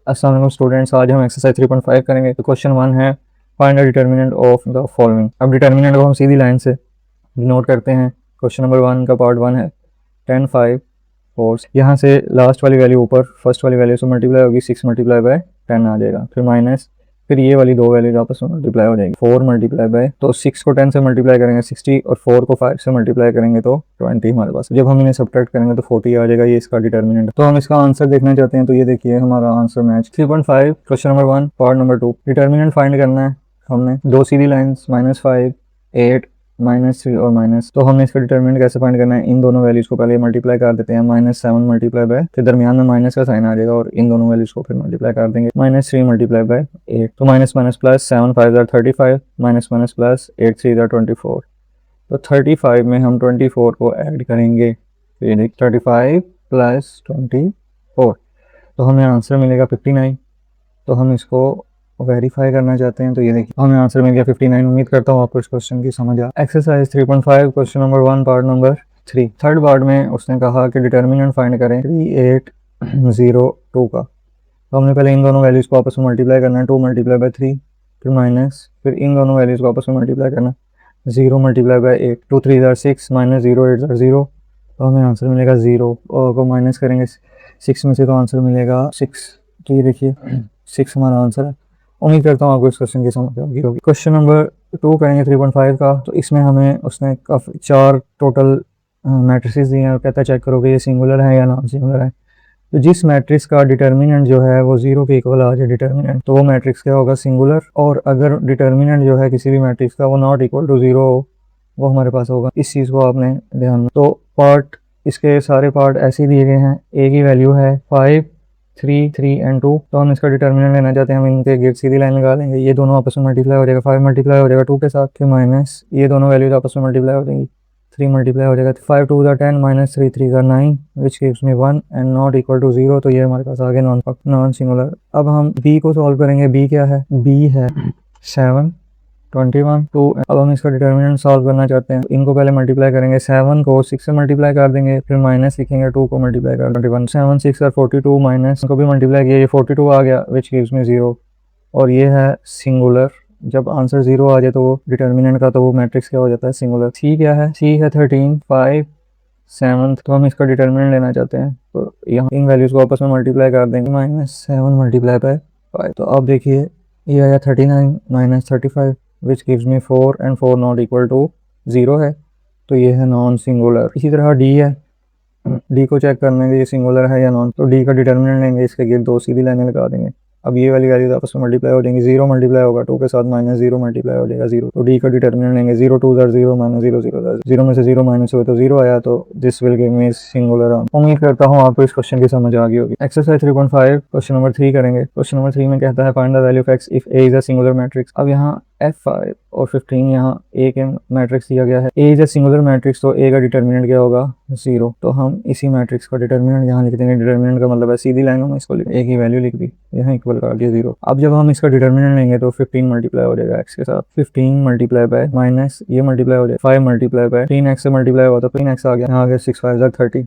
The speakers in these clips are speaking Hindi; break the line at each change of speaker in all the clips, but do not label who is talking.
अस्सलाम वालेकुम स्टूडेंट्स, आज हम एक्सरसाइज 3.5 करेंगे। तो क्वेश्चन 1 है find the determinant of the following. अब डिटर्मिनेंट को हम सीधी लाइन से नोट करते हैं। क्वेश्चन नंबर 1 का पार्ट 1 है 10 5 4। यहाँ से लास्ट वाली वैल्यू ऊपर फर्स्ट वाली वैल्यू से मल्टीप्लाई होगी, 6 मल्टीप्लाई बाय 10 आ जाएगा, फिर माइनस, फिर ये वाली दो वैल्यूज आपस में मल्टीप्लाई हो जाएगी। 4 मल्टीप्लाई बाय, तो 6 को 10 से मल्टीप्लाई करेंगे 60 और 4 को 5 से मल्टीप्लाई करेंगे तो 20 हमारे पास। जब हम इन्हें सब्ट्रैक्ट करेंगे तो 40 आ जाएगा। ये इसका डिटर्मिनेंट। तो हम इसका आंसर देखना चाहते हैं, तो ये देखिए हमारा answer match. 3.5 question number 1 part number 2 determinant find करना है। हमने दो सीधी लाइन्स -5 8 -3 और माइनस, तो हमने इसका डिटर्मिनेंट कैसे फाइंड करना है। इन दोनों वैल्यूज को पहले मल्टीप्लाई कर देते हैं। -7 मल्टीप्लाई बाय, फिर दरमियान में माइनस का साइन आ जाएगा और इन दोनों वैल्यूज को फिर मल्टीप्लाई कर देंगे। -3 मल्टीप्लाई बाय 8, तो minus minus plus 7 5 35, minus minus plus 8 3 24। तो 35 में हम 24 को ऐड करेंगे, तो ये 35 प्लस 24, तो हमें आंसर मिलेगा 59। तो हम इसको वेरीफाई करना चाहते हैं, तो ये देखिए हमें आंसर मिल गया 59। उम्मीद करता हूँ आपको इस क्वेश्चन की समझ आ। Exercise 3.5 question number 1 part number 3। Third part में उसने कहा कि डिटर्मिनेंट फाइंड करें 3802 का। तो हमने पहले इन दोनों वैल्यूज को आपस में मल्टीप्लाई करना है। 2 मल्टीप्लाई बाय 3, फिर माइनस, फिर इन दोनों वैल्यूज को आपस में मल्टीप्लाई करना। 0 मल्टीप्लाई बाय 8, 2 3 6 -0 8 0, तो हमें आंसर मिलेगा 0। और को माइनस करेंगे 6 में से, तो आंसर मिलेगा 6। तो ये देखिए 6 हमारा आंसर है। उम्मीद करता हूँ आपको इस क्वेश्चन की समझ आ गई होगी। क्वेश्चन नंबर 2 करेंगे 3.5 का। तो इसमें हमें उसने काफ़ी 4 टोटल मैट्रिसेस दिए हैं। कहता है चेक करो कि ये सिंगुलर है या नॉन सिंगुलर है। तो जिस मैट्रिक्स का डिटर्मिनेंट जो है वो 0 के इक्वल आ जाए डिटर्मिनेंट, तो वो मैट्रिक्स क्या होगा, सिंगुलर। और अगर डिटर्मिनेंट जो है किसी भी मैट्रिक्स का वो नॉट इक्वल टू 0 हो, वो हमारे पास होगा। इस चीज़ को आपने ध्यान में। तो पार्ट, इसके सारे पार्ट ऐसे दिए गए हैं। ए की वैल्यू है 5 3 3 एंड 2, तो हम इसका डिटर्मिनेंट लेना चाहते हैं। हम इनके गिर्द सीधी लाइन लगा लेंगे। ये दोनों आपस में मल्टीप्लाई हो जाएगा, 5 मल्टीप्लाई हो जाएगा 2 के साथ, फिर माइनस, ये दोनों वैल्यूज आपस में मल्टीप्लाई हो जाएंगी, 3 मल्टीप्लाई हो जाएगा। 5 2 10 -3 3 9, which gives me 1 and not equal to 0। तो ये हमारे पास आ गया नॉन सिंगुलर। अब हम बी को सॉल्व करेंगे। बी क्या है, बी है 7 21 2। अब हम इसका डिटर्मिनेंट सॉल्व करना चाहते हैं। इनको पहले मल्टीप्लाई करेंगे। 7 को 6 से मल्टीप्लाई कर देंगे, फिर माइनस लिखेंगे, 2 को मल्टीप्लाई कर 21, 7 6 और 42, माइनस को भी मल्टीप्लाई किया, ये 42 आ गया, विच गिव्स मी 0। और ये है सिंगुलर। जब आंसर 0 आ जाए तो वो डिटर्मिनेंट का, तो वो मैट्रिक्स क्या हो जाता है, सिंगुलर। सी क्या है, सी है 13 5 7, तो हम इसका डिटर्मिनेंट लेना चाहते हैं। तो यहाँ इन वैल्यूज को आपस में मल्टीप्लाई कर देंगे। -7 मल्टीप्लाई बाय 5, तो अब देखिए ये आया 39 -35, which gives me 4 and 4 not equal to 0 है, तो ये है नॉन सिंगुलर। इसी तरह डी है। डी को चेक करने के लिए सिंगुलर है या नॉन, तो डी का डिटर्मिनेंट लेंगे, इसके गिर्द दो सीधी लाइनें लगा देंगे। अब ये वाली वैल्यूज आपस में मल्टीप्लाई हो जाएंगी। 0 मल्टीप्लाई होगा 2 के साथ, -0 मल्टीप्लाई हो जाएगा 0, तो डी का डिटर्मिनेंट लेंगे। 0 2 0 -0 0 0 0 में से 0 माइनस हुए तो 0 आया, तो this will give me singular. उम्मीद करता हूँ आपको इस क्वेश्चन की समझ आ गई होगी। एक्सरसाइज 3.5 क्वेश्चन नंबर 3 करेंगे। क्वेश्चन नंबर 3 में कहता है find the value of x if a is a singular matrix. अब यहाँ F5 और 15 यहाँ a के मैट्रिक्स दिया गया है। a is a singular matrix, तो a का डिटर्मिनेंट क्या होगा, 0। तो हम इसी मैट्रिक्स का डिटर्मिनेंट यहाँ लिख देंगे। डिटर्मिनेंट का मतलब है सीधी लाइन में इसको a की वैल्यू लिख दी, यहाँ इक्वल कर दिया 0। अब जब हम इसका डिटर्मिनेंट लेंगे तो 15 मल्टीप्लाई हो जाएगा x के साथ, 15 मल्टीप्लाई बाय माइनस ये मल्टीप्लाई हो जाएगा 5 मल्टीप्लाई बाय 3x से मल्टीप्लाई हुआ तो 3x आ गया, यहाँ आ गया 6 5 30,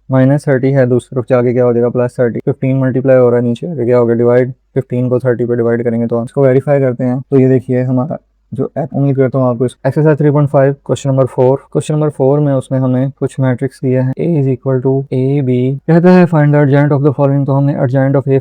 -30 है, दूसरी तरफ जाके क्या हो जाएगा +30। 15 मल्टीप्लाई हो रहा है, नीचे आगे क्या हो गया डिवाइड, 15 को 30 पे डिवाइड करेंगे, तो इसको वेरीफाई करते हैं। तो ये देखिए हमारा जो उम्मीद करता हूँ आपको exercise 3.5 question number 4। Question number 4 में उसने हमें कुछ मैट्रिक्स दिया है। a is equal to A B, कहता है find the adjoint of the following. तो हमने अर्जेंट ऑफ ए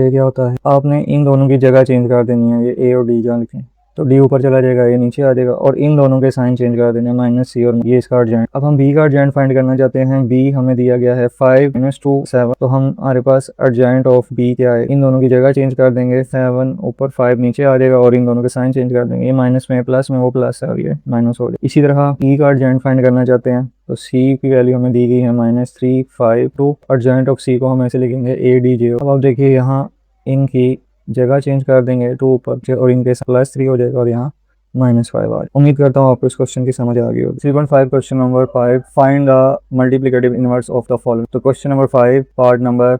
क्या होता है, आपने इन दोनों की जगह चेंज कर देनी है। ये a और d जहाँ लिखें, तो d ऊपर चला जाएगा, ये नीचे आ जाएगा, और इन दोनों के साइन चेंज कर देने, -c और ये इसका अर्जेंट। अब हम b का अर्जेंट फाइंड करना चाहते हैं। b हमें दिया गया है 5 -2 7, तो हमारे पास अर्जेंट ऑफ b क्या है, इन दोनों की जगह चेंज कर देंगे। 7 ऊपर 5 नीचे आ जाएगा, और इन दोनों के साइन चेंज कर देंगे। ये माइनस में प्लस में, वो प्लस है और ये माइनस हो जाएगा। इसी तरह e का अर्जेंट फाइंड करना चाहते हैं, तो c की वैल्यू हमें दी गई है -3 5 2। अर्जेंट ऑफ c को हम ऐसे लिखेंगे AD0। अब आप देखिए यहाँ इनकी जगह चेंज कर देंगे 2 ऊपर, और इनके +3 हो जाएगा, और यहाँ -5 आ जाए। उम्मीद करता हूँ आपको इस क्वेश्चन की समझ आ गई होगी। 3.5 question number 5 find the multiplicative inverse of the following. तो क्वेश्चन नंबर 5 पार्ट नंबर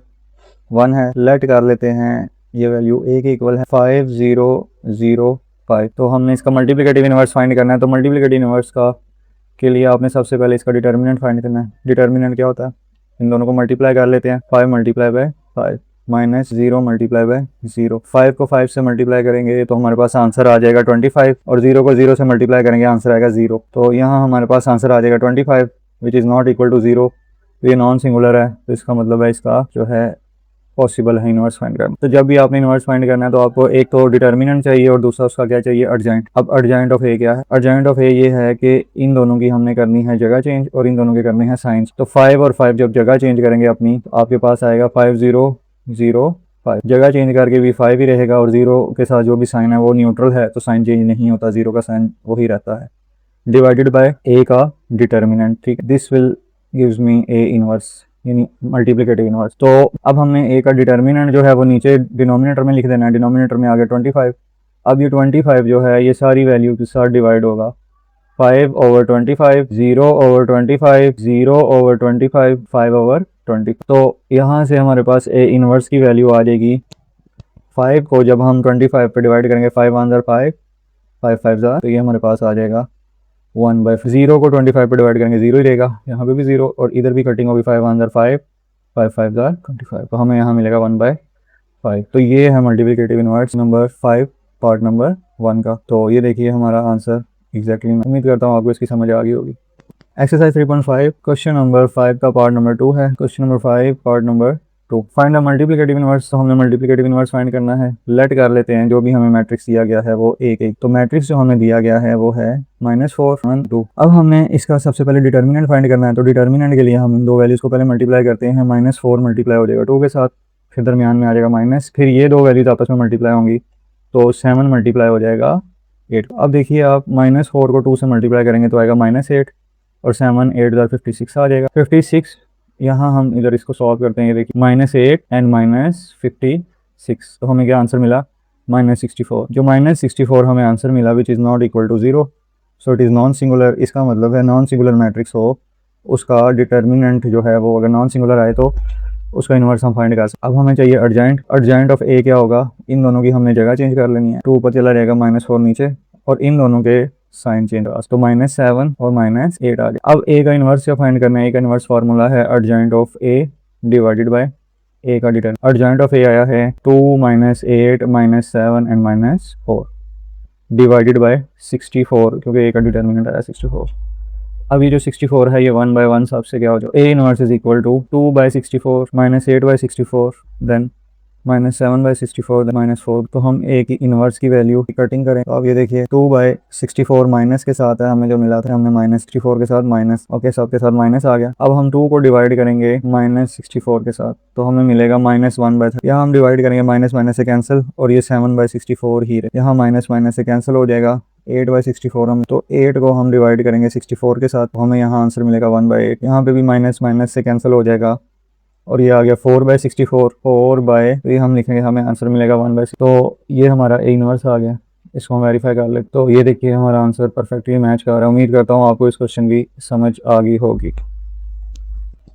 1 है। लेट कर लेते हैं ये वैल्यू a के इक्वल है 5 0 0 5, तो हमने इसका मल्टीप्लिकेटिव इनवर्स फाइंड करना है। तो मल्टीप्लिकेटिव इनवर्स का के लिए आपने सबसे पहले इसका डिटर्मिनेंट फाइंड करना है। डिटर्मिनेंट क्या होता है, इन दोनों को मल्टीप्लाई कर लेते हैं। 5 multiply by 5, minus 0 multiply by 0। 5 को 5 से मल्टीप्लाई करेंगे तो हमारे पास आंसर आ जाएगा 25 और 0 को 0 से मल्टीप्लाई करेंगे आंसर आएगा 0। तो यहाँ हमारे पास आंसर आ जाएगा 25 which is not equal to 0। तो ये नॉन सिंगुलर है, तो इसका मतलब है इसका जो है पॉसिबल है इन्वर्स फाइंड करना। तो जब भी आपने इन्वर्स फाइंड करना है तो आपको एक तो डिटर्मिनेंट चाहिए और दूसरा उसका क्या चाहिए, अर्जेंट। अब अर्जेंट ऑफ ए क्या है? अर्जेंट ऑफ ए ये है कि इन दोनों की हमने करनी है जगह चेंज और इन दोनों की करनी है साइंस। तो 5 और 5 जब जगह चेंज करेंगे अपनी तो आपके पास आएगा 5 0 0 5। जगह चेंज करके भी 5 ही रहेगा और 0 के साथ जो भी साइन है वो न्यूट्रल है तो साइन चेंज नहीं होता, 0 का साइन वही रहता है। डिवाइडेड बाय ए का डिटर्मिनेंट, ठीक है। This will gives me A inverse यानी मल्टीप्लिकेटिव इनवर्स। तो अब हमने ए का डिटर्मिनेंट जो है वो नीचे डिनोमिनेटर में लिख देना है। डिनोमिनेटर में आ गया 25। अब ये 25 जो है ये सारी वैल्यू के साथ डिवाइड होगा। 5 ओवर 25, 0 ओवर 25, 0 ओवर 25, 5 ओवर 20। तो यहाँ से हमारे पास ए इनवर्स की वैल्यू आ जाएगी। 5 को जब हम 25 पे डिवाइड करेंगे, 5 1 ज़ार 5, 5 5 ज़ार, तो ये हमारे पास आ जाएगा 1/5। 0 को 25 पे डिवाइड करेंगे 0 ही रहेगा, यहाँ पे भी 0 और इधर भी कटिंग होगी। 5 1 ज़ार 5, 5 5 ज़ार 25, तो हमें यहाँ मिलेगा 1/5। तो ये है multiplicative inverse number 5 part number 1 का। तो ये देखिए हमारा आंसर एग्जैक्टली। मैं उम्मीद करता हूँ आपको इसकी समझ आ गई होगी। एक्सरसाइज 3.5 क्वेश्चन नंबर 5 का पार्ट नंबर 2 है। Question number 5 part number 2, find the multiplicative inverse. तो हमने मल्टीप्लिकेटिव इनवर्स फाइंड करना है। लेट कर लेते हैं जो भी हमें मैट्रिक्स दिया गया है वो एक एक। तो मैट्रिक्स जो हमें दिया गया है वो है -4 1 2। अब हमने इसका सबसे पहले डिटर्मिनेंट फाइंड करना है। तो डिटर्मिनेंट के लिए हम इन दो वैल्यूज को पहले मल्टीप्लाई करते हैं। -4 मल्टीप्लाई हो जाएगा 2 के साथ, फिर दरमियान में आ जाएगा माइनस, फिर ये दो वैल्यूज आपस में मल्टीप्लाई होंगी तो 7 मल्टीप्लाई हो जाएगा 8। अब देखिए आप -4 को 2 से मल्टीप्लाई करेंगे तो आएगा -8 और 7 8 ज़ार 56 आ जाएगा 56। यहाँ हम इधर इसको सॉल्व करते हैं। ये देखिए -8 एंड -56, तो हमें क्या आंसर मिला, -64। जो -64 हमें आंसर मिला which is not equal to 0, so it is non singular. इसका मतलब है नॉन सिंगुलर मैट्रिक्स हो उसका डिटर्मिनेंट जो है वो अगर नॉन सिंगुलर आए तो उसका इन्वर्स हम फाइंड कर सकते। अब हमें चाहिए अर्जेंट। अर्जेंट ऑफ ए क्या होगा, इन दोनों की हमने जगह चेंज कर लेनी है। 2 ऊपर चला जाएगा, -4 नीचे और इन दोनों के साइन चेंज होगा तो -7 और -8 आ गया। अब ए का इन्वर्स क्या फाइंड करना है। ए का इन्वर्स फार्मूला है adjoint of A divided by A का डिटर्मिनेंट। अर्जेंट ऑफ ए आया है 2 -8 -7 एंड -4 डिवाइडेड बाय 64, क्योंकि ए का डिटर्मिनेंट आया 64। अब ये जो 64 है ये 1/1 सबसे क्या हो जाए, A inverse is equal to 2/64 -8/64 then -7/64 -4। तो हम ए की इनवर्स की वैल्यू की कटिंग करें तो अब ये देखिए 2/64 माइनस के साथ है, हमें जो मिला था हमने -64 के साथ माइनस, ओके सबके साथ माइनस आ गया। अब हम 2 को डिवाइड करेंगे -64 के साथ तो हमें मिलेगा -1/3। यहाँ हम डिवाइड करेंगे माइनस माइनस से कैंसिल और ये 7/64 ही रहे, यहाँ माइनस माइनस से कैंसिल हो जाएगा। 8/64 हम तो 8 को हम डिवाइड करेंगे 64 के साथ तो हमें यहाँ आंसर मिलेगा 1/8। यहाँ पे भी माइनस माइनस से कैंसिल हो जाएगा और ये आ गया 4/64 तो ये हम लिखेंगे हमें आंसर मिलेगा 1/6। तो ये हमारा ए इनवर्स आ गया, इसको हम वेरीफाई कर लेते। तो ये देखिए हमारा आंसर परफेक्टली मैच कर रहा है। उम्मीद करता हूँ आपको इस क्वेश्चन की समझ आ गई होगी।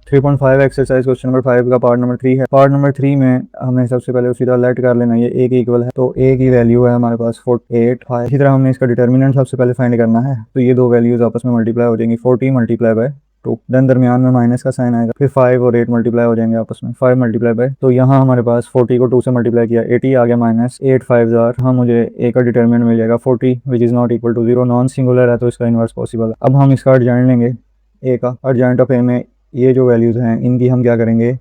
3.5 एक्सरसाइज क्वेश्चन नंबर 5 का पार्ट नंबर 3 है। पार्ट नंबर 3 में हमें सबसे पहले उसी तरह लेट कर लेना, ये ए की इक्वल है तो ए की वैल्यू है हमारे पास 48 5। इसी तरह हमने इसका डिटर्मिनेंट सबसे पहले फाइंड करना है। तो ये दो वैल्यूज आपस में मल्टीप्लाई हो जाएंगी, 40 मल्टीप्लाई बाय 2, देन दरमियान में माइनस का साइन आएगा, फिर 5 और 8 मल्टीप्लाई हो जाएंगे आपस में, 5 मल्टीप्लाई बाय। तो यहाँ हमारे पास 40 को 2 से मल्टीप्लाई किया 80 आ गया -8 5 ज़ार। हाँ मुझे ए का डिटर्मिनेंट मिल जाएगा 40 which is not equal to 0, non singular है तो इसका इन्वर्स पॉसिबल है। अब हम इसका अर्जेंट लेंगे ए का। अर्जेंट ऑफ ए में ये जो वैल्यूज़ हैं इनकी हम क्या करेंगे,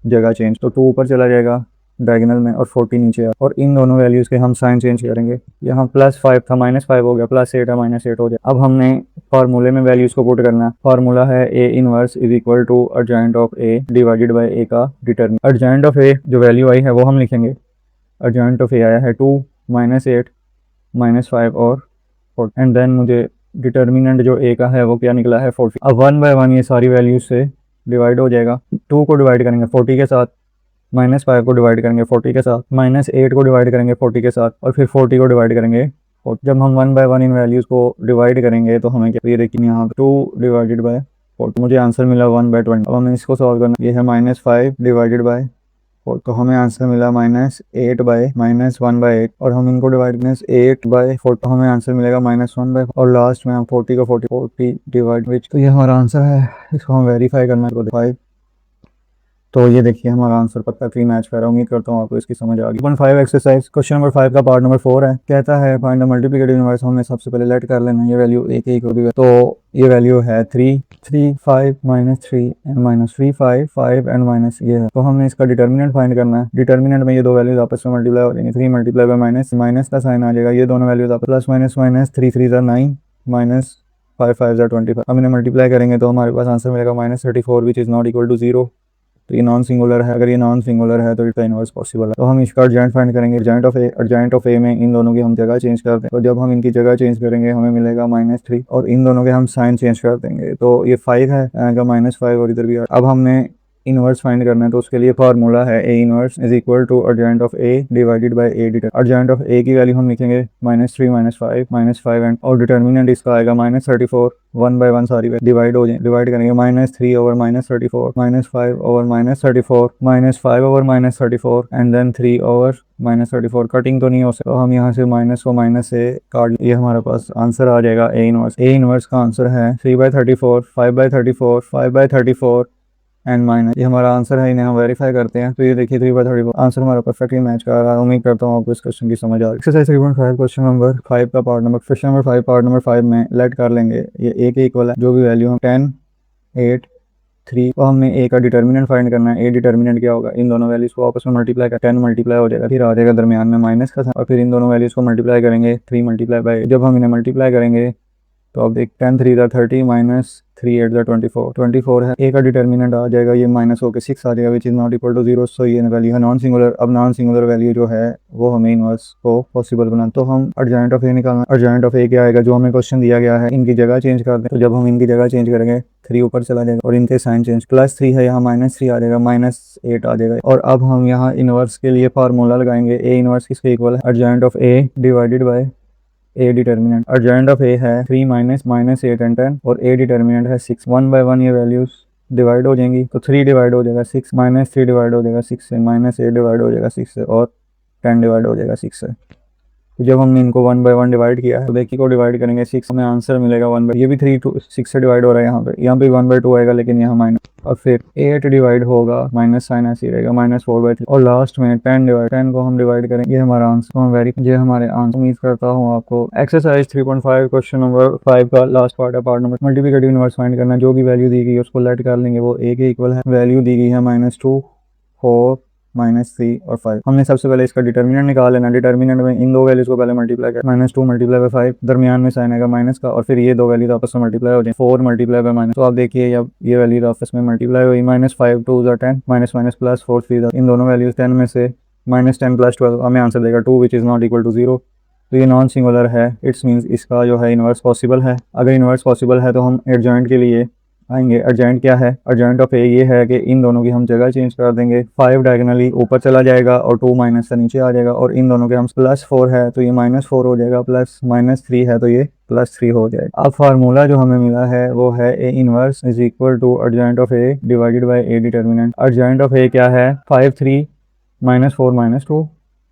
जगह चेंज। तो 2 ऊपर चला जाएगा डायगोनल में और 40 नीचे और इन दोनों वैल्यूज़ के हम साइन चेंज करेंगे। यहाँ +5 था -5 हो गया, +8 है -8 हो जाए। अब हमने फार्मूले में वैल्यूज़ को पुट करना है। फार्मूला है A inverse is equal to adjoint of A divided by A का डिटर्मिनेंट। अर्जेंट ऑफ ए जो वैल्यू आई है वो हम लिखेंगे। अर्जेंट ऑफ ए आया है 2 -8 -5 और 4 एंड देन मुझे डिटर्मिनेंट जो ए का है वो क्या निकला है 40। अब 1/1 ये सारी वैल्यूज से डिवाइड हो जाएगा। 2 को डिवाइड करेंगे 40 के साथ, -5 को डिवाइड करेंगे 40 के साथ, -8 को डिवाइड करेंगे 40 के साथ और फिर 40 को डिवाइड करेंगे। और जब हम 1/1 इन वैल्यूज़ को डिवाइड करेंगे तो हमें क्या, ये देखिए यहाँ 2 डिवाइडेड बाय 40 मुझे आंसर मिला 1/20। अब हमें इसको सॉल्व करना, ये है -5 डिवाइडेड बाय 4 तो हमें आंसर मिला -8 बाय -1/8 और हम इनको डिवाइड -8/4 तो हमें आंसर मिलेगा -1/4 और लास्ट में हम 40 को 40 डिवाइड विच, तो ये हमारा आंसर है। इसको हम वेरीफाई करना है 5। तो ये देखिए हमारा आंसर परफेक्टली मैच कर रहा है। उम्मीद करता हूँ आपको इसकी समझ आ गई। 5 एक्सरसाइज क्वेश्चन नंबर 5 का पार्ट नंबर 4 है। कहता है फाइंड द मल्टीप्लिकेटिव इनवर्स। हमें सबसे पहले लेट कर लेना ये वैल्यू एक एक होगी। तो ये वैल्यू है 3 3 5 -3 एंड -3 5 5 एंड माइनस ये है। तो हमने इसका डिटर्मिनेंट फाइंड करना है। डिटर्मिनेंट में ये दो वैल्यूज आपस में मल्टीप्लाई हो जाएंगे। 3 मल्टीप्लाई बाय माइनस, माइनस का साइन आ जाएगा। ये दोनों वैल्यूज आपस प्लस माइनस माइनस 3 3 9 माइनस 5 5 25। हम इन्हें मल्टीप्लाई करेंगे तो हमारे पास आंसर मिलेगा -34 which is not equal to 0। तो ये नॉन सिंगुलर है। अगर ये नॉन सिंगुलर है तो इसका इनवर्स पॉसिबल है। तो हम इसका अर्जेंट फाइंड करेंगे। अर्जेंट ऑफ ए में इन दोनों की हम जगह चेंज कर दें। तो जब हम इनकी जगह चेंज करेंगे हमें मिलेगा -3 और इन दोनों के हम साइन चेंज कर देंगे। तो ये 5 है, -5 और इधर भी। अब हमने इनवर्स फाइंड करना है तो उसके लिए फार्मूला है A inverse is equal to adjoint of A divided by A det. Adjoint of A की वैल्यू हम लिखेंगे -3 -5 एंड और डिटर्मिनेंट इसका आएगा -34 1 बाय 1 सारी डिवाइड हो जाए। डिवाइड करेंगे -3 over -34 -5 over -34 -5 over -34 and then 3 over -34। Cutting तो नहीं हो सकता तो हम यहाँ से माइनस को माइनस से काट, ये हमारे पास आंसर आ जाएगा ए इनवर्स। ए इनवर्स का आंसर है 3/34 5/34 5/34 एंड माइनस। ये हमारा आंसर है। इन्हें हम वेरीफाई करते हैं तो ये देखिए 3/34 आंसर हमारा परफेक्टली मैच कर रहा है। उम्मीद करता हूँ आपको इस क्वेश्चन की समझ आ रही है। एक्सरसाइज 3.5 क्वेश्चन नंबर 5 का part number question number 5 part number 5 में लेट कर लेंगे। ये ए के इक्वल है जो भी वैल्यू हम 10 8 3। तो हमने ए का डिटर्मिनेंट फाइंड करना है। ए डिटर्मिनेंट क्या होगा, इन दोनों वैल्यूज को आपस में मल्टीप्लाई कर 10 मल्टीप्लाई हो जाएगा, फिर आ जाएगा दरमियान में माइनस का और फिर इन दोनों वैल्यूज को मल्टीप्लाई करेंगे 3 मल्टीप्लाई बाय। जब हम इन्हें मल्टीप्लाई करेंगे तो अब देख 10 3 30 -3 8 24 है। ए का डिटर्मिनेंट आ जाएगा ये माइनस होकर 6 आ जाएगा which is not equal to 0। So ये वैल्यू है नॉन सिंगुलर। अब नॉन सिंगुलर वैल्यू जो है वो हमें इनवर्स को पॉसिबल बनाना। तो हम अर्जेंट ऑफ ए निकालना। अर्जेंट ऑफ ए क्या आएगा जो हमें क्वेश्चन दिया गया है, इनकी जगह चेंज कर दें। तो जब हम इनकी जगह चेंज करेंगे 3 ऊपर चला जाएगा और इनके साइन चेंज +3 है यहाँ -3 आ जाएगा -8 आ जाएगा। और अब हम यहाँ इनवर्स के लिए फार्मूला लगाएंगे। ए इनवर्स किसके इक्वल है, adjoint of A divided by A determinant. Adjoint of A है 3 -8 एंड 10 और ए डिटर्मिनेंट है 6। 1 बाय 1 ये वैल्यूज डिवाइड हो जाएंगी तो 3 डिवाइड हो जाएगा 6 -3 डिवाइड हो जाएगा 6 से -8 डिवाइड हो जाएगा 6 से और 10 डिवाइड हो जाएगा 6 से। तो जब हमने इनको 1 बाय 1 डिवाइड किया है तो देखिए को डिवाइड करेंगे 6 में आंसर मिलेगा 1 बाय, ये भी 3 6 से डिवाइड हो रहा है। यहाँ पे 1/2 आएगा लेकिन यहाँ माइनस और फिर 8 डिवाइड होगा माइनस साइन ऐसे रहेगा -4/3 और लास्ट में 10 को हम डिवाइड करेंगे। ये हमारा आंसर हम ये हमारे आंसर। उम्मीद करता हूँ आपको एक्सरसाइज 3.5 क्वेश्चन नंबर 5 का लास्ट पार्ट है part number multiplicative inverse find करना। जो भी वैल्यू दी गई है उसको लेट कर लेंगे। वो ए के इक्वल है। वैल्यू दी गई है -2 4 -3 और 5। हमने सबसे पहले इसका डिटर्मिनेंट निकाल लेना। डिटर्मिनेंट में इन दो वैल्यूज को पहले मल्टीप्लाई कर -2 मल्टीप्लाई बाय 5 दरमियान में साइन आएगा माइनस का और फिर ये दो वैल्यूज आपस में मल्टीप्लाई हो जाए 4 मल्टीप्लाई बाय माइनस। तो आप देखिए जब ये वैल्यूज आपस में मल्टीप्लाई हुई -5 2 10 -+ 4 3 इन दोनों वैल्यूज 10 में से -10 + 12 हमें आंसर देगा 2 which is not equal to 0। तो ये नॉन सिंगुलर है। इट्स मीन्स इसका जो है इनवर्स पॉसिबल है। अगर इनवर्स पॉसिबल है तो हम एडजॉइंट के लिए आएंगे। अर्जेंट क्या है, अर्जेंट ऑफ ए ये है कि इन दोनों की हम जगह चेंज कर देंगे। 5 डायगनली ऊपर चला जाएगा और 2 माइनस से नीचे आ जाएगा और इन दोनों के हम +4 है तो ये -4 हो जाएगा प्लस -3 है तो ये +3 हो जाएगा। अब फार्मूला जो हमें मिला है वो है A inverse is equal to adjoint of A divided by A determinant. Adjoint of A क्या है 5 3 -4 -2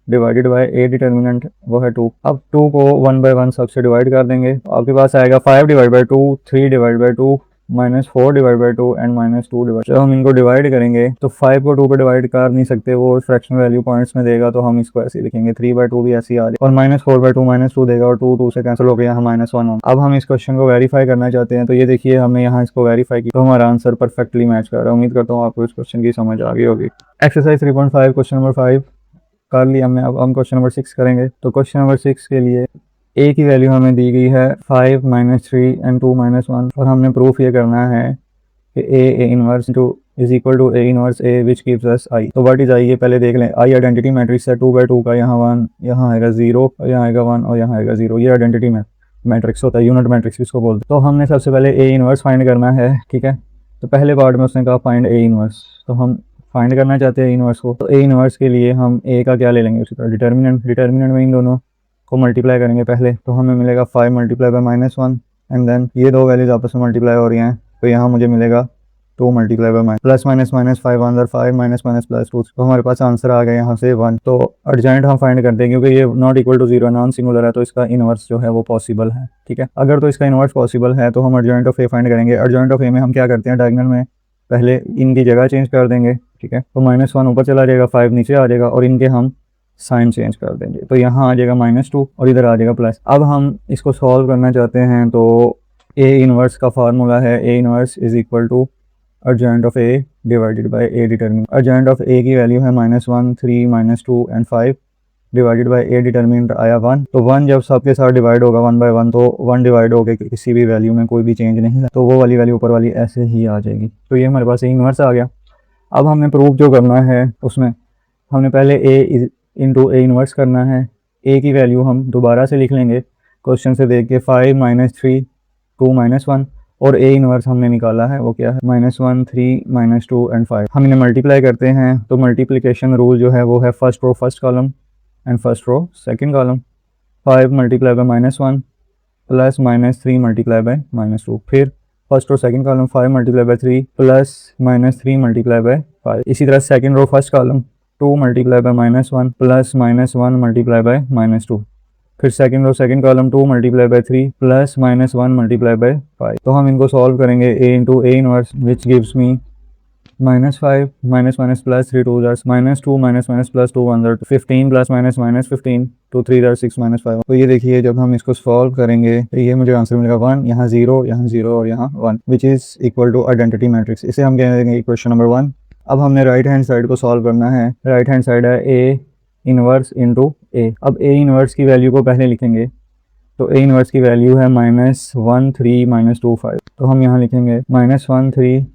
डिवाइडेड बाय ए डिटर्मिनेंट वो है 2। अब 2 को 1 बाय 1 सबसे डिवाइड कर देंगे तो आपके पास आएगा 5 divide by 2 3 divide by 2 -4 divide by 2 and -2 divide. जब हम इनको डिवाइड करेंगे तो 5 को 2 पे डिवाइड कर नहीं सकते, वो फ्रैक्शनल वैल्यू पॉइंट्स में देगा तो हम इसको ऐसे लिखेंगे 3/2 भी ऐसे ही आ जाए और -4/2 -2 देगा और 2 से कैंसिल हो गया यहाँ -1। अब हम इस क्वेश्चन को वेरीफाई करना चाहते हैं तो ये देखिए हमने यहाँ इसको वेरीफाई किया तो हमारा आंसर परफेक्टली मैच कर रहा है। उम्मीद करता हूँ आपको इस क्वेश्चन की समझ आ गई होगी। एक्सरसाइज 3.5 क्वेश्चन नंबर 5 कर लिया हमने। अब हम क्वेश्चन नंबर 6 करेंगे। तो क्वेश्चन नंबर 6 के लिए ए की वैल्यू हमें दी गई है 5 -3 एंड 2 -1 और हमने प्रूफ ये करना है कि A inverse is equal to A inverse A which gives us I. तो व्हाट इज आई ये पहले देख लें। आई आइडेंटिटी मैट्रिक्स है 2/2 का, यहाँ 1 यहाँ आएगा 0 और यहाँ आएगा 1 और यहाँ आएगा 0। ये आइडेंटिटी मैट्रिक्स होता है, यूनिट मैट्रिक्स इसको बोलते हैं। तो हमने सबसे पहले ए इनवर्स फाइंड करना है, ठीक है। तो पहले पार्ट में उसने कहा फाइंड ए इनवर्स, तो हम फाइंड करना चाहते हैं इनवर्स को। तो ए इनवर्स के लिए हम ए का क्या ले लेंगे, उसी तरह डिटर्मिनेंट में इन दोनों को मल्टीप्लाई करेंगे पहले तो हमें मिलेगा 5 मल्टीप्लाई बाय -1 एंड देन ये दो वैल्यूज आपस में मल्टीप्लाई हो रही हैं तो यहाँ मुझे मिलेगा 2 मल्टीप्लाई बाय +-5 अंदर 5 -++2 तो हमारे पास आंसर आ गया यहाँ से 1। तो अर्जेंट हम फाइंड करते हैं क्योंकि ये not equal to 0 non singular है तो इसका इनवर्स जो है वो पॉसिबल है, ठीक है। अगर तो इसका इनवर्स पॉसिबल है तो हम अर्जेंट ऑफ ए फाइंड करेंगे। अर्जेंट ऑफ ए में हम क्या करते हैं, डायगोनल में पहले इनकी जगह चेंज कर देंगे, ठीक है। तो -1 ऊपर चला जाएगा, 5 नीचे आ जाएगा और इनके हम साइन चेंज कर देंगे, तो यहाँ आ जाएगा -2 और इधर आ जाएगा प्लस। अब हम इसको सॉल्व करना चाहते हैं तो ए इनवर्स का फार्मूला है A inverse is equal to adjoint of A divided by A determinant. Adjoint of A की वैल्यू है -1, 3, -2 and 5 divided by A determinant आया 1। तो 1 जब सबके साथ डिवाइड होगा 1 बाय 1 तो 1 डिवाइड हो गया, किसी भी वैल्यू में कोई भी चेंज नहीं है, तो वो वाली वैल्यू ऊपर वाली ऐसे ही आ जाएगी। तो ये हमारे पास ए इनवर्स आ गया। अब हमने प्रूफ जो करना है उसमें हमने पहले ए इंटू ए इनवर्स करना है। ए की वैल्यू हम दोबारा से लिख लेंगे क्वेश्चन से देख के, 5 -3 2 -1 और ए इनवर्स हमने निकाला है वो क्या है -1 3 -2 एंड 5। हम इन्हें मल्टीप्लाई करते हैं तो मल्टीप्लिकेशन रूल जो है वो है first row first column and first row second column. 5 multiply by -1 plus -3 multiply by -2, फिर first row second column 5 multiply by 3 plus -3 multiply by 5। इसी तरह second row first column 2 multiply by -1 plus -1 multiply by -2, फिर second row second column 2 multiply by 3 plus -1 multiply by 5। तो हम इनको सॉल्व करेंगे a into A inverse which gives me -5 minus plus 3 2 -2 minus plus 2 1 15 plus -15 2 3 6 -5। तो ये देखिए जब हम इसको सॉल्व करेंगे तो ये मुझे आंसर मिलेगा 1, यहाँ 0, यहाँ 0 और यहाँ 1 which is equal to identity matrix. इसे हम कह देंगे इक्वेशन नंबर 1। अब हमने राइट हैंड साइड को सॉल्व करना है। राइट हैंड साइड है ए इनवर्स इंटू ए। अब ए इनवर्स की वैल्यू को पहले लिखेंगे, तो ए इनवर्स की वैल्यू है -1 3 -2 5। तो हम यहाँ लिखेंगे -1 3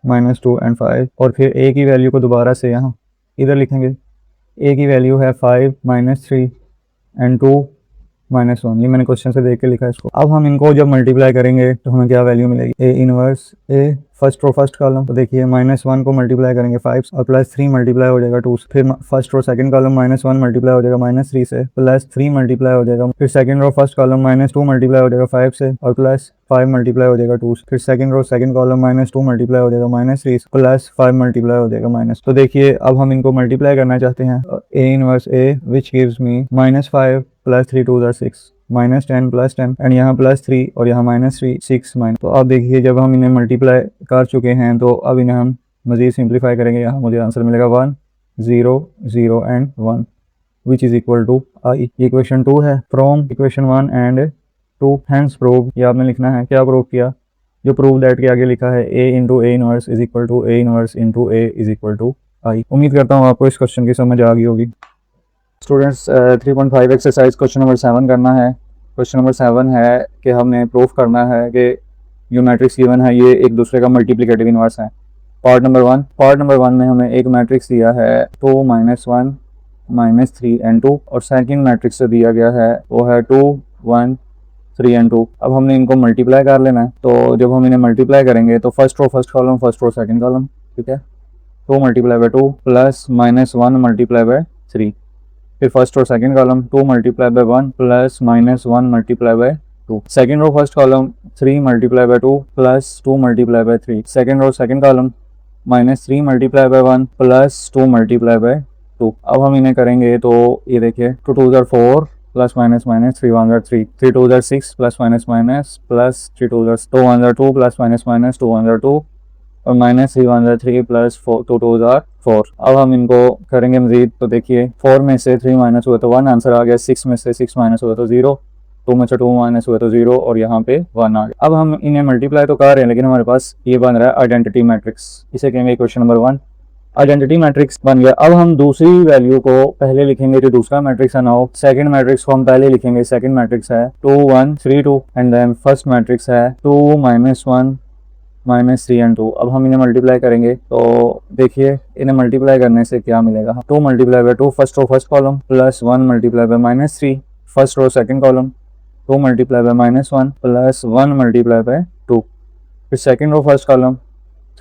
-2 एंड 5 और फिर ए की वैल्यू को दोबारा से यहाँ इधर लिखेंगे। ए की वैल्यू है 5 -3 एंड 2 -1। ये मैंने क्वेश्चन से देख के लिखा है इसको। अब हम इनको जब मल्टीप्लाई करेंगे तो हमें क्या वैल्यू मिलेगी, A inverse A first row first column. तो देखिए -1 को मल्टीप्लाई करेंगे 5 और +3 मल्टीप्लाई हो जाएगा 2 से, फिर first row second column -1 multiply हो जाएगा -3 से, +3 मल्टीप्लाई हो जाएगा, फिर second row first column -2 multiply हो जाएगा 5 से और +5 मल्टीप्लाई हो जाएगा 2 से, फिर second row second column -2 multiply हो जाएगा -3 से, +5 मल्टीप्लाई हो जाएगा माइनस। तो देखिए अब हम इनको मल्टीप्लाई करना चाहते हैं, ए inverse A which gives me -5 + 3 2 6 -10 +10 and यहाँ +3 और यहाँ -3 6 माइनस। तो अब देखिए जब हम इन्हें मल्टीप्लाई कर चुके हैं तो अब इन्हें हम मज़ीद सिंप्लीफाई करेंगे। यहाँ मुझे आंसर मिलेगा 1 0 0 and 1 which is equal to I. Equation 2 है from equation 1 and 2 hence prove. ये आपने लिखना है क्या प्रूव किया, जो प्रूव दैट के आगे लिखा है A into A inverse is equal to A inverse into A is equal to I. उम्मीद करता हूँ आपको इस क्वेश्चन की समझ आ गई होगी। स्टूडेंट्स 3.5 एक्सरसाइज क्वेश्चन नंबर 7 करना है। क्वेश्चन नंबर 7 है कि हमने प्रूफ करना है कि जो मैट्रिक्स गिवन है ये एक दूसरे का मल्टीप्लिकेटिव इनवर्स है। पार्ट नंबर 1 में हमें एक मैट्रिक्स दिया है 2 -1 -3 एंड 2 और सेकंड मैट्रिक्स से दिया गया है वो है 2 1 3 एंड 2। अब हमने इनको मल्टीप्लाई कर लेना है। तो जब हम इन्हें मल्टीप्लाई करेंगे तो first row first column first row second column, ठीक है। 2 multiply by 2 plus -1 multiply by 3, फिर first row second column 2 multiply by 1 plus -1 multiply by 2, second row first column 3 multiply by 2 plus 2 multiply by 3, second row second column -3 multiply by 1 plus 2 multiply by 2। अब हम इन्हें करेंगे तो ये देखिए 2 2 4 plus minus minus 3 1 3 3 2 6 plus minus minus plus 3 2 2 1 2 plus minus minus 2 1 2 और माइनस 3 1 3 प्लस 4 2 2 4। अब हम इनको करेंगे मजीद। तो देखिए 4 में से 3 माइनस हुआ तो 1 आंसर आ गया, 6 में से 6 माइनस हुआ तो 0, 2 में से 2 माइनस हुआ तो 0 और यहाँ पे 1 आ गया। अब हम इन्हें मल्टीप्लाई तो कर रहे हैं लेकिन हमारे पास ये बन रहा है आइडेंटिटी मैट्रिक्स। इसे कहेंगे क्वेश्चन नंबर 1 आइडेंटिटी मैट्रिक्स बन गया। अब हम दूसरी वैल्यू को पहले लिखेंगे जो दूसरा मैट्रिक्स है नाउ, सेकंड मैट्रिक्स को हम पहले लिखेंगे। सेकंड मैट्रिक्स है 2 1 3 2 एंड देन फर्स्ट मैट्रिक्स है 2 -1 -3 एंड 2। अब हम इन्हें मल्टीप्लाई करेंगे तो देखिए इन्हें मल्टीप्लाई करने से क्या मिलेगा, 2 multiply by 2 first row first column plus 1 multiply by -3 first row second column, 2 multiply by -1 plus 1 multiply by 2, फिर second row first column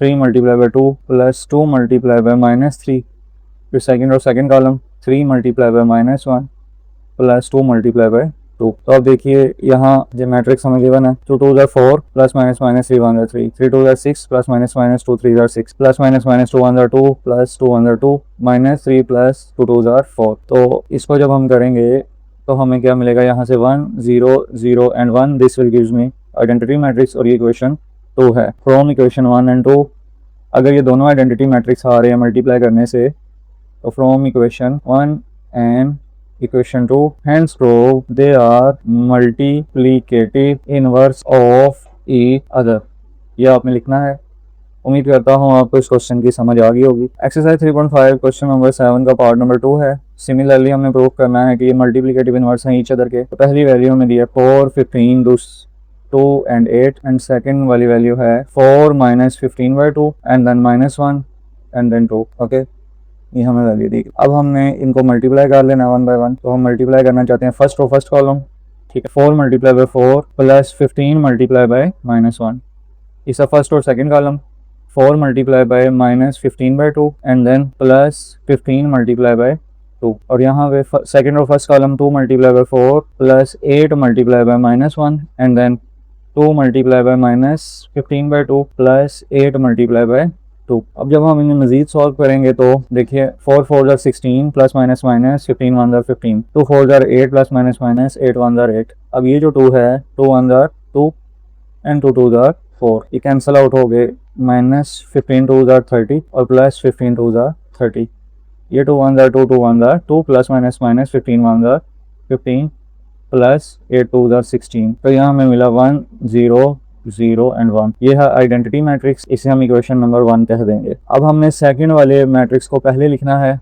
3 multiply by 2 plus 2 multiply by -3, फिर second row second column 3 multiply by -1 plus 2 multiply by 2। तो अब देखिए यहाँ जो मैट्रिक्स हमें गिवन है 2 2 4 plus minus minus 3 1 3 3 2 6 plus minus minus 2 3 6 plus minus minus 2 1 2 plus 2 1 2 minus 3 plus 2 2 4। तो इसको जब हम करेंगे तो हमें क्या मिलेगा, यहाँ से 1 0 0 and 1 this will gives me identity matrix और ये इक्वेशन 2 है। फ्रॉम इक्वेशन 1 एंड 2 अगर ये दोनों आइडेंटिटी मैट्रिक्स आ रहे हैं मल्टीप्लाई करने से, तो from equation 1 and equation 2 hence prove they are multiplicative inverse of each other। ये आपने लिखना है। उम्मीद करता हूँ आपको इस क्वेश्चन की समझ आ गई होगी। एक्सरसाइज 3.5 क्वेश्चन नंबर 7 का पार्ट नंबर 2 है। सिमिलरली हमने प्रूव करना है कि ये मल्टीप्लिकेटिव इनवर्स हैं ईच अदर के। तो पहली वैल्यू हमें दी है 4, 15, 2 एंड 8 एंड सेकंड वाली वैल्यू है 4 minus 15/2 and then -1 and then 2। Okay, ये हमें वैल्यू दी। अब हमने इनको मल्टीप्लाई कर लेना 1 बाय 1। तो हम मल्टीप्लाई करना चाहते हैं फर्स्ट रो फर्स्ट कॉलम, ठीक है। 4 multiply by 4 plus 15 multiply by -1 इस फर्स्ट और second column. 4 multiply by -15/2 and then plus 15 multiply by 2। और यहाँ पे सेकंड और first column 2 multiply by 4 plus 8 multiply by -1 and then 2 multiply by -15/2 plus 8 multiply by 2। अब जब हम इन्हें मजीद सॉल्व करेंगे तो देखिए 4 4 jar 16 plus minus minus 15 1 jar 15, 2 4 jar 8 plus minus minus 8 1 jar 8। अब ये जो 2 है 2 1 जार 2 एंड 2 2 जार 4, ये कैंसिल आउट हो गए। -15 2 जार 30 और प्लस 15 2 जार 30। ये 2 1 jar 2 2 1 jar 2 plus minus minus 15 1 jar 15 plus 8 2 jar 16। तो यहाँ हमें मिला 1 0 0 एंड 1। ये है आइडेंटिटी मैट्रिक्स, इसे हम इक्वेशन नंबर 1 कह देंगे। अब हमने सेकंड वाले मैट्रिक्स को पहले लिखना है।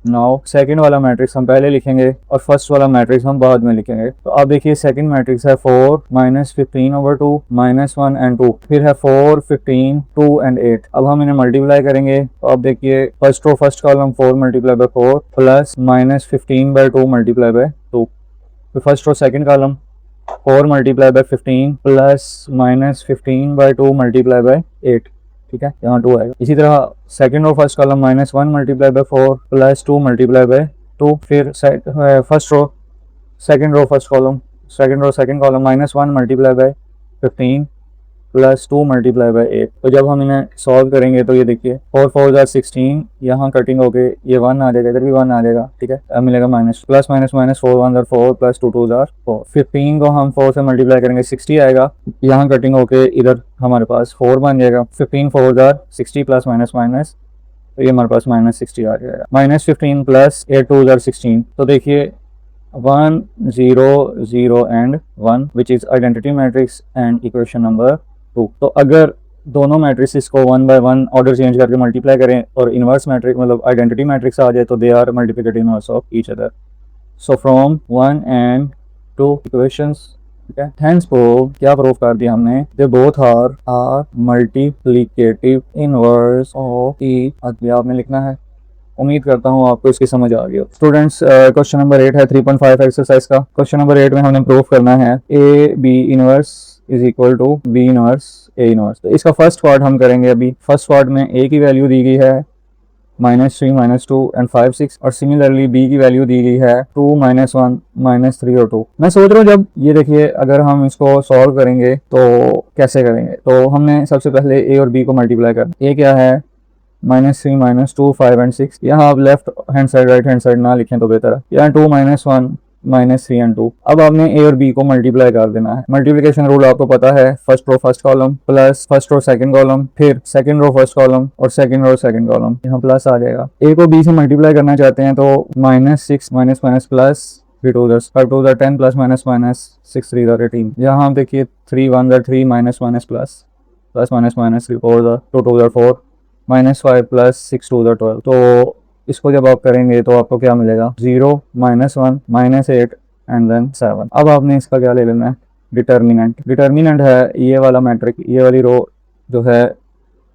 नाउ सेकंड वाला मैट्रिक्स हम पहले लिखेंगे और फर्स्ट वाला मैट्रिक्स हम बाद में लिखेंगे। तो अब देखिए सेकंड मैट्रिक्स है 4 माइनस 15/2 -1 एंड 2, फिर है 4 15 2 एंड 8। अब हम इन्हें मल्टीप्लाई करेंगे। तो अब देखिए first row first column 4 multiply by 4 plus -15/2 multiply by 2। फिर first row second column 4 multiply by 15 plus -15/2 multiply by 8, ठीक है, यहाँ 2 आएगा। इसी तरह second row first column -1 multiply by 4 plus 2 multiply by 2। फिर first row second row first column second row second column -1 multiply by 15 plus 2 multiply by 8। तो जब हम इन्हें सॉल्व करेंगे तो ये देखिए 4 4 जार 16, यहाँ कटिंग होके ये 1 आ जाएगा, इधर भी 1 आ जाएगा, ठीक है। अब मिलेगा minus plus minus minus 4 1 jar 4 plus 2 2 jar 4। 15 को हम 4 से मल्टीप्लाई करेंगे 60 आएगा, यहाँ कटिंग होके इधर हमारे पास 4 बन जाएगा। 15 4 जार 60 प्लस माइनस माइनस, तो ये हमारे पास -60 आ जाएगा। -15 प्लस 8 2 जार 16। तो देखिए 1 0 0 and 1 which is identity matrix and equation number 2। तो अगर दोनों मैट्रिक्स को 1 बाय 1 ऑर्डर चेंज करके मल्टीप्लाई करें और इनवर्स मैट्रिक्स मतलब आइडेंटिटी मैट्रिक्स आ जाए तो they are multiplicative inverse of each other. So from 1 and 2 equations, ठीक है, थैंक्स प्रूव, क्या प्रूव कर दिया हमने, they both are multiplicative inverse of each other. आपने लिखना है। उम्मीद करता हूँ आपको इसकी समझ आ गई हो। स्टूडेंट्स, क्वेश्चन नंबर 8 है 3.5 एक्सरसाइज का। क्वेश्चन नंबर 8 में हमने प्रूव करना है A B inverse is equal to B inverse A inverse. तो इसका फर्स्ट पार्ट हम करेंगे। अभी फर्स्ट पार्ट में ए की वैल्यू दी गई है -3 -2 एंड 5 6 और सिमिलरली बी की वैल्यू दी गई है 2 -1 -3 और 2। मैं सोच रहा हूँ जब ये देखिए अगर हम इसको सॉल्व करेंगे तो कैसे करेंगे। तो हमने सबसे पहले ए और बी को मल्टीप्लाई करना। ए क्या है -3 -2 5 एंड 6। यहाँ आप left hand side right hand side ना लिखें तो बेहतर है। यहाँ 2 -1 -3 एंड 2। अब आपने ए और बी को मल्टीप्लाई कर देना है। मल्टीप्लिकेशन रूल आपको पता है, first row first column plus first row second column, फिर सेकंड रो फर्स्ट कॉलम और सेकंड रो सेकंड कॉलम, यहाँ प्लस आ जाएगा। ए को बी से मल्टीप्लाई करना चाहते हैं तो -6 minus minus plus 3 2 5 2 10 plus minus minus 6 3 18। यहाँ आप देखिए 3 1 3 minus minus plus plus minus minus 3 4 2 2 4 -5 plus 6 2 12। तो इसको जब आप करेंगे तो आपको क्या मिलेगा 0 -1 -8 एंड देन 7। अब आपने इसका क्या ले लेना है डिटर्मिनेंट। डिटर्मिनेंट है ये वाला मैट्रिक, ये वाली रो जो है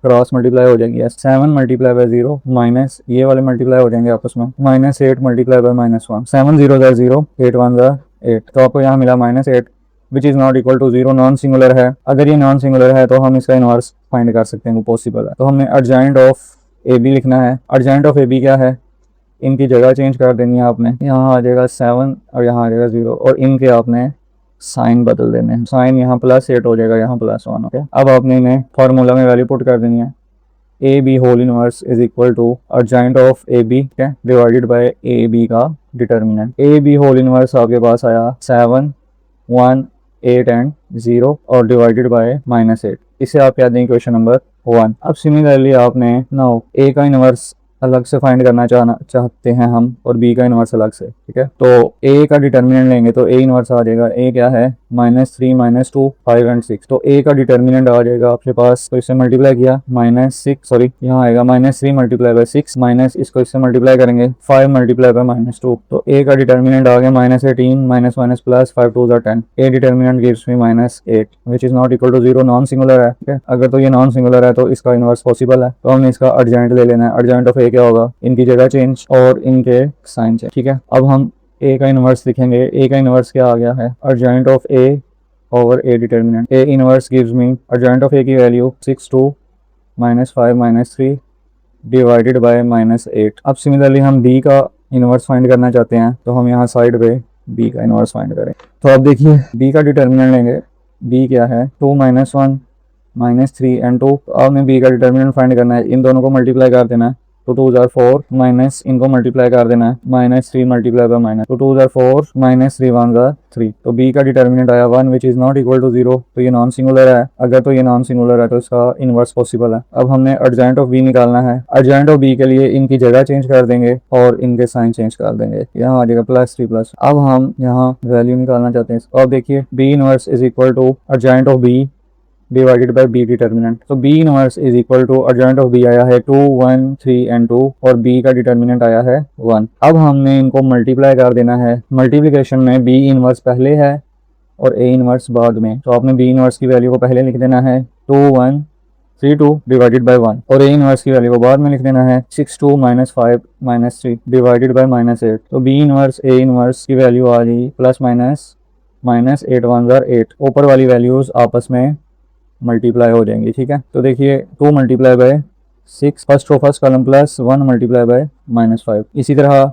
क्रॉस मल्टीप्लाई हो जाएंगी। 7 मल्टीप्लाई बाय 0 माइनस ये वाले मल्टीप्लाई हो जाएंगे आपस में -8 मल्टीप्लाई बाय -1। 7 0 0 8 1 8। तो आपको यहाँ मिला -8 which is not equal to 0, non singular है। अगर ये नॉन सिंगुलर है तो हम इसका इनवर्स फाइंड कर सकते हैं, वो पॉसिबल है। तो हमने अर्जेंट ऑफ ए बी लिखना है। अर्जेंट ऑफ ए बी क्या है, इनकी जगह चेंज कर देनी है आपने। यहाँ आ जाएगा 7 और यहाँ आ जाएगा 0 और इनके आपने साइन बदल देने हैं। साइन यहाँ +8 हो जाएगा, यहाँ +1। ओके, अब आपने इन्हें फॉर्मूला में वैल्यू पुट कर देनी है। A B whole inverse is equal to adjoint of A B divided by A B का determinant. A B whole inverse आपके पास आया 7 1 8 एंड 0 और डिवाइडेड बाय -8। इसे आप क्या दें इक्वेशन नंबर 1। अब सिमिलरली आपने नाउ ए का इनवर्स अलग से फाइंड करना चाहते हैं हम और बी का इनवर्स अलग से, ठीक है। तो ए का डिटर्मिनेंट लेंगे तो ए इनवर्स आ जाएगा, ए क्या है -3 -2 5 एंड 6। तो ए का डिटर्मिनेंट आ जाएगा आपके पास, तो इससे मल्टीप्लाई किया -6 सॉरी यहाँ आएगा -3 मल्टीप्लाई बाय 6 माइनस इसको इससे मल्टीप्लाई करेंगे 5 मल्टीप्लाई बाय -2। तो ए का डिटर्मिनेंट आ गया -18 minus minus plus 5 2 10। A determinant gives me -8 which is not equal to 0, non singular है, ठीक है। अगर तो ये नॉन सिंगुलर है तो इसका इनवर्स पॉसिबल है, तो हमने इसका अर्जेंट ले लेना है। अर्जेंट ऑफ ए क्या होगा, इनकी जगह चेंज और इनके साइन चेंज, ठीक है। अब हम ए का इनवर्स लिखेंगे। ए का इनवर्स क्या आ गया है, adjoint of A over A determinant. A inverse gives me adjoint of A की वैल्यू 6 2 -5 -3 डिवाइडेड बाय -8। अब सिमिलरली हम बी का इनवर्स फाइंड करना चाहते हैं, तो हम यहाँ साइड पे बी का इनवर्स फाइंड करें। तो अब देखिए बी का डिटर्मिनेंट लेंगे, बी क्या है 2 -1 -3 एंड 2। अब हमें बी का डिटर्मिनेंट फाइंड करना है, इन दोनों को मल्टीप्लाई कर देना है, तो 2 जार 4 माइनस इनको मल्टीप्लाई कर देना है -3 मल्टीप्लाई बाय माइनस, तो 2 जार 4 -3 1 जार 3। तो बी का डिटर्मिनेंट आया 1 which is not equal to 0। तो ये नॉन सिंगुलर है, अगर तो ये नॉन सिंगुलर है तो इसका इनवर्स पॉसिबल है। अब हमने अर्जेंट ऑफ बी निकालना है। अर्जेंट ऑफ बी के लिए इनकी जगह चेंज कर देंगे और इनके साइन चेंज कर देंगे, यहाँ आ जाएगा +3 प्लस। अब हम यहाँ वैल्यू निकालना चाहते हैं, और देखिए B inverse is equal to adjoint of B divided by B determinant. तो B inverse is equal to adjoint of B आया है 2 1 3 एंड 2 और बी का डिटर्मिनेंट आया है 1। अब हमने इनको मल्टीप्लाई कर देना है। मल्टीप्लिकेशन में बी इनवर्स पहले है और ए इनवर्स बाद में, तो आपने बी इनवर्स की वैल्यू को पहले लिख देना है 2 1 3 2 डिवाइडेड बाय 1 और ए इनवर्स की वैल्यू को बाद में लिख देना है 6 2 -5 -3 डिवाइडेड बाय -8। तो बी इनवर्स ए इनवर्स की वैल्यू आ गई +- -8 1 जार 8। ऊपर वाली वैल्यूज आपस में मल्टीप्लाई हो जाएंगी, ठीक है। तो देखिए 2 multiply by 6 first row first column +1 multiply by -5। इसी तरह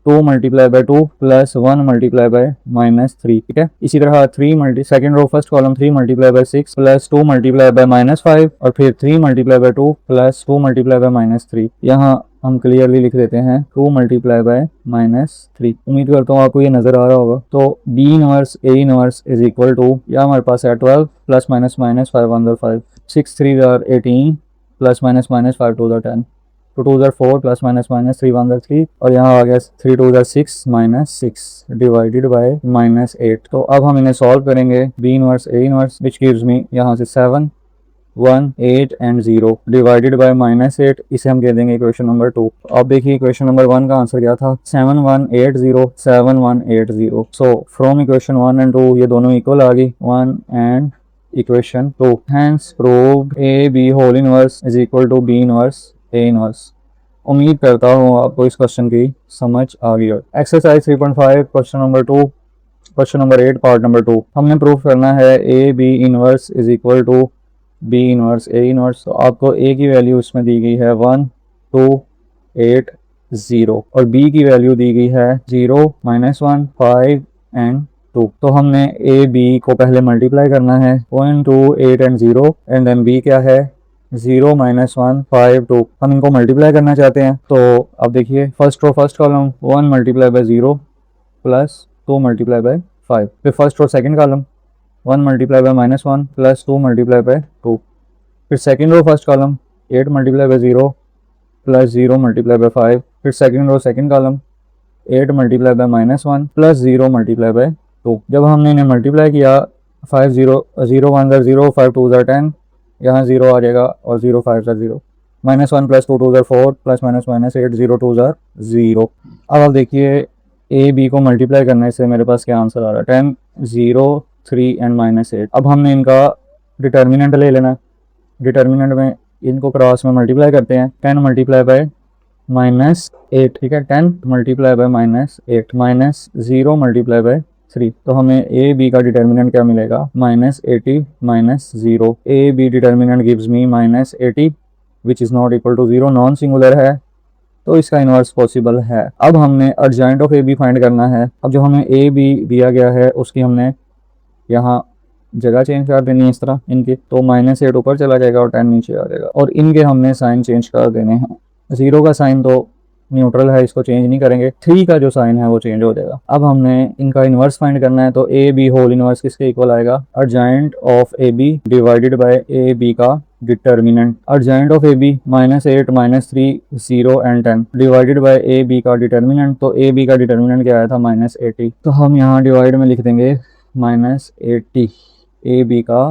2 मल्टीप्लाई बाय 2 +1 मल्टीप्लाई बाय -3, ठीक है। इसी तरह 3 second row first column 3 multiply by 6 +2 multiply by -5 और फिर 3 मल्टीप्लाई बाय 2 +2 मल्टीप्लाई बाय -3। यहाँ हम क्लियरली लिख देते हैं 2 मल्टीप्लाई बाय -3। उम्मीद करता हूँ आपको ये नजर आ रहा होगा। तो B inverse A inverse is equal to, या हमारे पास है 12 +- -5 1 5 6 3 18 +- -5 2 10 तो 2 जार 4 +- 3 1 जार 3 और यहाँ आ गया 3 2 जार 6 -6 डिवाइडेड बाय -8। तो अब हम इन्हें सॉल्व करेंगे। B inverse A inverse which gives me यहाँ से 7 1 8 एंड 0 डिवाइडेड बाय -8। इसे हम कह देंगे इक्वेशन नंबर 2। अब देखिए इक्वेशन नंबर 1 का आंसर क्या था, 7 1 8 0 7 1 8 0। सो फ्रॉम इक्वेशन 1 एंड 2 ये दोनों इक्वल आ गई, 1 and equation 2। Hence proved A B whole inverse is equal to B inverse A inverse. उम्मीद करता हूँ आपको इस क्वेश्चन की समझ आ गई हो। Exercise 3.5 question number 2 question number 8 part number 2। हमने प्रूव करना है A B inverse is equal to B inverse A inverse. तो आपको ए की वैल्यू इसमें दी गई है 1 2 8 0 और बी की वैल्यू दी गई है 0 -1 5 एंड 2। तो हमने ए बी को पहले मल्टीप्लाई करना है 1 2 8 एंड 0 एंड देन बी क्या है 0 -1 5 2। हम इनको मल्टीप्लाई करना चाहते हैं। तो अब देखिए first row first column 1 multiply by 0 plus 2 multiply by 5। फिर first row second column 1 multiply by -1 plus 2 multiply by 2। फिर second row first column 8 multiply by 0 plus 0 multiply by 5। फिर second row second column 8 multiply by -1 plus 0 multiply by 2। जब हमने इन्हें मल्टीप्लाई किया 5 0 0 1 जार 0 5 2 जार 10, यहाँ 0 आ जाएगा और 0 5 jar 0 -1 plus 2 2 jar 4 plus -8 0 2 jar 0। अब आप देखिए ए बी को मल्टीप्लाई करने से मेरे पास क्या आंसर आ रहा है 10 0 3 एंड -8। अब हमने इनका डिटर्मिनेंट ले लेना। डिटर्मिनेंट में इनको क्रॉस में मल्टीप्लाई करते हैं 10 मल्टीप्लाई बाय -8, ठीक है। 10 मल्टीप्लाई बाय -8 -0 मल्टीप्लाई बाय 3। तो हमें ए बी का डिटर्मिनेंट क्या मिलेगा -80 -0। A B determinant gives me -80 which is not equal to 0, non singular है, तो इसका इनवर्स पॉसिबल है। अब हमने adjoint of A B find करना है। अब जो हमें ए बी दिया गया है उसकी हमने यहाँ जगह चेंज कर देनी है इस तरह इनके, तो -8 ऊपर चला जाएगा और 10 नीचे आ जाएगा और इनके हमने साइन चेंज कर देने हैं। 0 का साइन तो न्यूट्रल है, इसको चेंज नहीं करेंगे। 3 का जो साइन है वो चेंज हो जाएगा। अब हमने इनका इनवर्स फाइंड करना है। तो ए बी होल इनवर्स किसके इक्वल आएगा, adjoint of A B divided by A B का determinant adjoint of A B -8 -3 0 and 10 divided by A B का डिटर्मिनेंट। तो ए बी का डिटर्मिनेंट क्या आया था -80, तो हम यहाँ डिवाइड में लिख देंगे -80 ए बी का।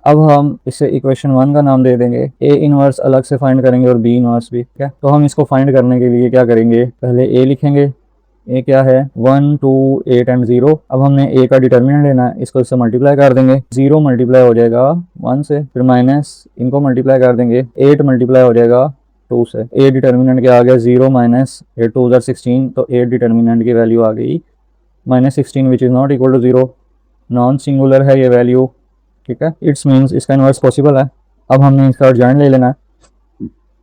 अब हम इसे इक्वेशन 1 का नाम दे देंगे। ए इनवर्स अलग से फाइंड करेंगे और बी इनवर्स भी, क्या। तो हम इसको फाइंड करने के लिए क्या करेंगे, पहले ए लिखेंगे। ए क्या है 1 2 8 एंड 0। अब हमने ए का डिटर्मिनेंट लेना है, इसको इससे मल्टीप्लाई कर देंगे। 0 मल्टीप्लाई हो जाएगा 1 से, फिर माइनस इनको मल्टीप्लाई कर देंगे। 8 मल्टीप्लाई हो जाएगा 2 से। ए डिटर्मिनेंट क्या आ गया 0 - 8 2 16, तो ए डिटर्मिनेंट की वैल्यू आ गई -16 which is not equal to 0। Non singular है ये वैल्यू, ठीक है। इट्स मीन्स इसका इनवर्स पॉसिबल है। अब हमने इसका अर्जेंट ले लेना है।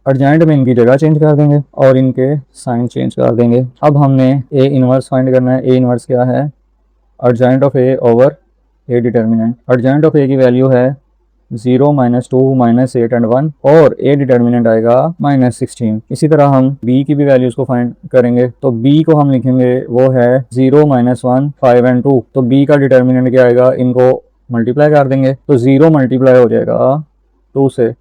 अर्जेंट में इनकी जगह चेंज कर देंगे और इनके साइन चेंज कर देंगे। अब हमने ए इनवर्स फाइंड करना है। ए इनवर्स क्या है, adjoint of A over A determinant. Adjoint of A की वैल्यू है 0 -2 -8 एंड 1 और ए डिटर्मिनेंट आएगा -16। इसी तरह हम बी की भी वैल्यूज को फाइंड करेंगे। तो बी को हम लिखेंगे वो है 0 -1 5 एंड 2। तो बी का डिटर्मिनेंट क्या आएगा, इनको मल्टीप्लाई कर देंगे। तो 0 मल्टीप्लाई हो जाएगा 2 से,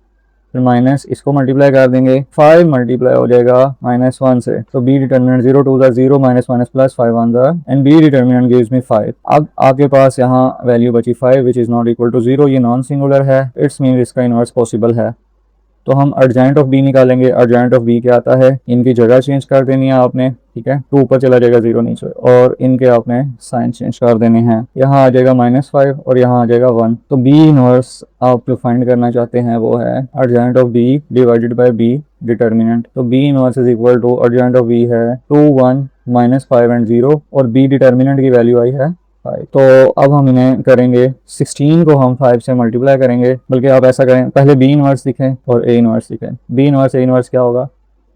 फिर माइनस इसको मल्टीप्लाई कर देंगे। 5 मल्टीप्लाई हो जाएगा -1 से। तो B determinant 0 2 0 minus plus 5 1 and B determinant gives me 5। अब आपके पास यहाँ वैल्यू बची 5 which is not equal to 0। ये नॉन सिंगुलर है, इट्स मीन इसका इनवर्स पॉसिबल है। तो हम अर्जेंट ऑफ बी निकालेंगे। अर्जेंट ऑफ बी क्या आता है, इनकी जगह चेंज कर देनी है आपने, ठीक है। 2 ऊपर चला जाएगा 0 नीचे, और इनके आपने साइन चेंज कर देने हैं। यहाँ आ जाएगा -5 और यहाँ आ जाएगा 1। तो बी इनवर्स आप जो फाइंड करना चाहते हैं वो है adjoint of B divided by B determinant. तो B inverse is equal to adjoint of B है 2 1 -5 एंड 0 और बी डिटर्मिनेंट की वैल्यू आई है 5। तो अब हम इन्हें करेंगे 16 को हम 5 से मल्टीप्लाई करेंगे। बल्कि आप ऐसा करें, पहले बी इनवर्स लिखें और ए इनवर्स लिखें। बी इनवर्स ए इनवर्स क्या होगा,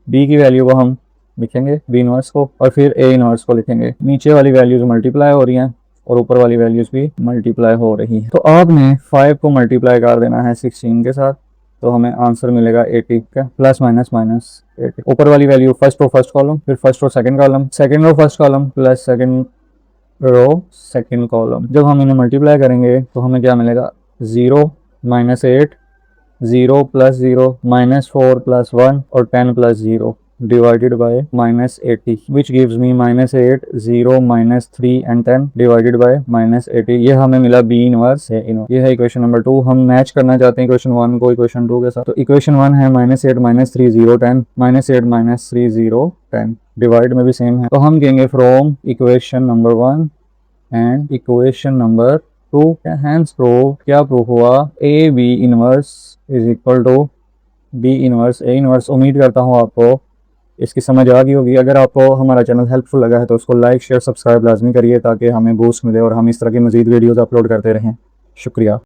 बी की वैल्यू को हम लिखेंगे बी इनवर्स को और फिर ए इनवर्स को लिखेंगे। नीचे वाली वैल्यूज मल्टीप्लाई हो रही हैं और ऊपर वाली वैल्यूज भी मल्टीप्लाई हो रही है। तो आपने 5 को मल्टीप्लाई कर देना है 16 के साथ, तो हमें आंसर मिलेगा 80 का प्लस माइनस -80। ऊपर वाली value first row first column, फिर first row second column, second row first column plus second row second column. जब हम इन्हें मल्टीप्लाई करेंगे तो हमें क्या मिलेगा 0 -8 0 + 0 -4 + 1 और 10 + 0 divided by -80 which gives me -8 0 -3 and 10 divided bye -80। ये हमें मिला बी इनवर्स है। ये है इक्वेशन नंबर 2। हम मैच करना चाहते हैं इक्वेशन 1 को इक्वेशन 2 के साथ। तो इक्वेशन 1 है -8 -3 0 10 -8 -3 0 10। डिवाइड में भी सेम है, तो हम कहेंगे from equation number 1 and equation number 2 hence prove. क्या प्रूफ हुआ, A B inverse is equal to B inverse A inverse. उम्मीद करता हूँ आपको इसकी समझ आ गई होगी। अगर आपको हमारा चैनल हेल्पफुल लगा है तो उसको लाइक शेयर सब्सक्राइब लाजमी करिए ताकि हमें बूस्ट मिले और हम इस तरह की मजीद वीडियोस अपलोड करते रहें। शुक्रिया।